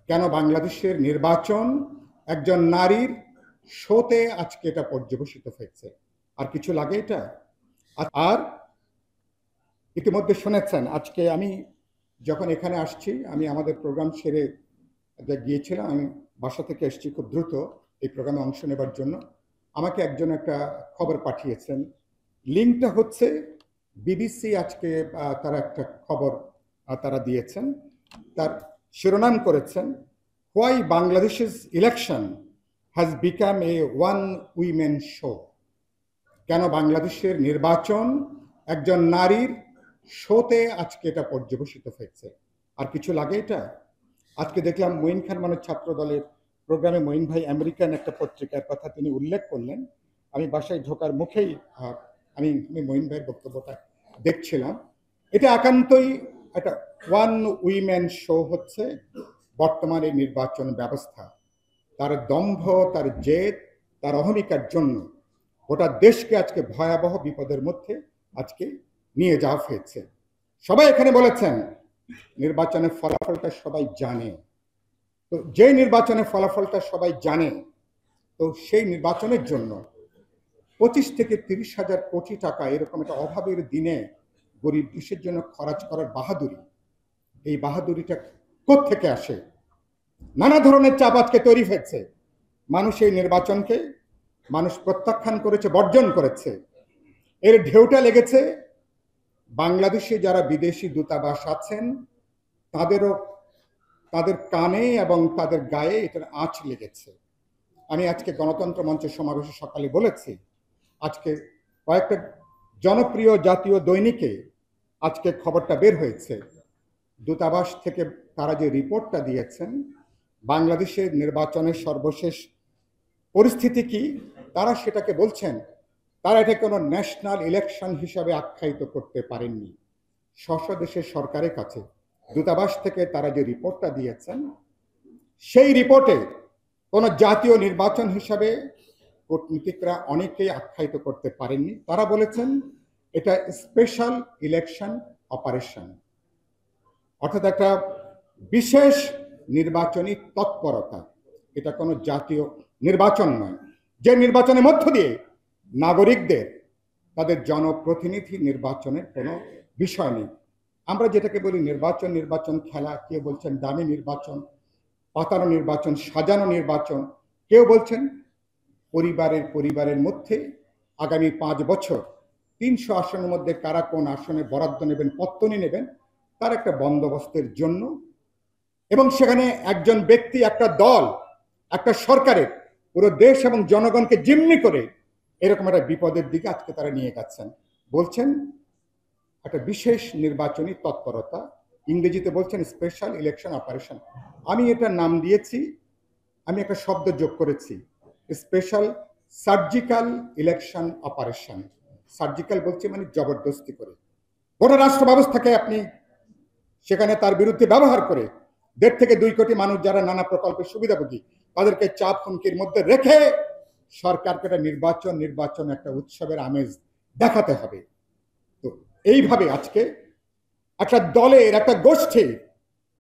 কেন বাংলাদেশের নির্বাচন একজন নারীর শোতে আজকে এটা পর্যবেসিত হয়েছে। আর কিছু লাগে এটা? আর ইতিমধ্যে শুনেছেন, আজকে আমি যখন এখানে আসছি, আমি আমাদের প্রোগ্রাম সেরে গিয়েছিলাম, আমি বাসা থেকে এসেছি খুব দ্রুত এই প্রোগ্রামে অংশ নেবার জন্য। আমাকে একজন একটা খবর পাঠিয়েছেন, লিঙ্কটা হচ্ছে বিবিসি আজকে তারা একটা খবর তারা দিয়েছেন, তার শিরোনাম করেছেন হোয়াই বাংলাদেশের election has become a one women show. কেন বাংলাদেশের নির্বাচন একজন নারীর শোতে আজকে এটা পর্যবেসিত হয়েছে। আর কিছু লাগে এটা? আজকে দেখলাম মঈন খান মানে ছাত্র দলের প্রোগ্রামে মঈন ভাই আমেরিকান একটা পত্রিকার কথা তিনি উল্লেখ করলেন। আমি বাসায় ঢোকার মুখেই আমি মঈন ভাইয়ের বক্তব্যটা দেখছিলাম। এটা একান্তই একটা ওয়ান উইমেন শো হচ্ছে বর্তমান এই নির্বাচন ব্যবস্থা। তার দম্ভ, তার জেদ, তার অহমিকার জন্য গোটা দেশকে আজকে ভয়াবহ বিপদের মধ্যে আজকে নিয়ে যাওয়া হয়েছে। সবাই এখানে বলেছেন নির্বাচনের ফলাফলটা সবাই জানে। তো যে নির্বাচনের ফলাফলটা সবাই জানে, তো সেই নির্বাচনের জন্য 25 থেকে 30,000 কোটি টাকা এরকম একটা অভাবের দিনে গরিব দেশের জন্য খরচ করার বাহাদুরি, এই বাহাদুরিটা কোত্থেকে আসে? নানা ধরনের চাপ আজকে তৈরি হয়েছে। মানুষ এই নির্বাচনকে মানুষ প্রত্যাখ্যান করেছে, বর্জন করেছে। এর ঢেউটা লেগেছে বাংলাদেশে যারা বিদেশি দূতাবাস আছেন তাদেরও, তাদের কানে এবং তাদের গায়ে এটার আঁচ লেগেছে। আমি আজকে গণতন্ত্র মঞ্চের সমাবেশে সকালে বলেছি, আজকে কয়েকটা জনপ্রিয় জাতীয় দৈনিকে আজকে খবরটা বের হয়েছে। দূতাবাস থেকে তারা যে রিপোর্টটা দিয়েছেন বাংলাদেশের নির্বাচনের সর্বশেষ পরিস্থিতি কি, তারা সেটাকে বলছেন তারা এটা কোনো ন্যাশনাল ইলেকশন হিসাবে আখ্যায়িত করতে পারেননি। স্ব দেশের সরকারের কাছে দূতাবাস থেকে তারা যে রিপোর্টটা দিয়েছেন সেই রিপোর্টে কোনো জাতীয় নির্বাচন হিসাবে কূটনীতিকরা অনেকেই আখ্যায়িত করতে পারেননি। তারা বলেছেন এটা স্পেশাল ইলেকশন অপারেশন, অর্থাৎ একটা বিশেষ নির্বাচনী তৎপরতা। এটা কোনো জাতীয় নির্বাচন নয়, যে নির্বাচনের মধ্য দিয়ে নাগরিকদের তাদের জনপ্রতিনিধি নির্বাচনের কোনো বিষয় নেই। আমরা যেটাকে বলি নির্বাচন, নির্বাচন খেলা, কেউ বলছেন দামি নির্বাচন, পাতানো নির্বাচন, সাজানো নির্বাচন, কেউ বলছেন পরিবারের মধ্যে আগামী 5 বছর 300 আসনের মধ্যে কারা কোন আসনে বরাদ্দ নেবেন, পত্তনি নেবেন, তার একটা বন্দোবস্তের জন্য। এবং সেখানে একজন ব্যক্তি, একটা দল, একটা সরকারের পুরো দেশ এবং জনগণকে জিম্মি করে এরকম একটা বিপদের দিকে আজকে তারা নিয়ে যাচ্ছেন। বলছেন একটা বিশেষ নির্বাচনী তৎপরতা, ইংরেজিতে বলছেন স্পেশাল ইলেকশন অপারেশন। আমি এটার নাম দিয়েছি, আমি একটা শব্দ যোগ করেছি, special surgical election operation. Surgical বলছি মানে জবরদস্তি করে গোটা রাষ্ট্র ব্যবস্থাকে আপনি সেখানে তার বিরুদ্ধে ব্যবহার করে 1.5 থেকে 2 কোটি মানুষ যারা নানা প্রকল্পের সুবিধাভোগী তাদেরকে চাপ হুমকির মধ্যে রেখে সরকারকে একটা নির্বাচন একটা উৎসবের আমেজ দেখাতে হবে। তো এইভাবে আজকে একটা দলের, একটা গোষ্ঠীর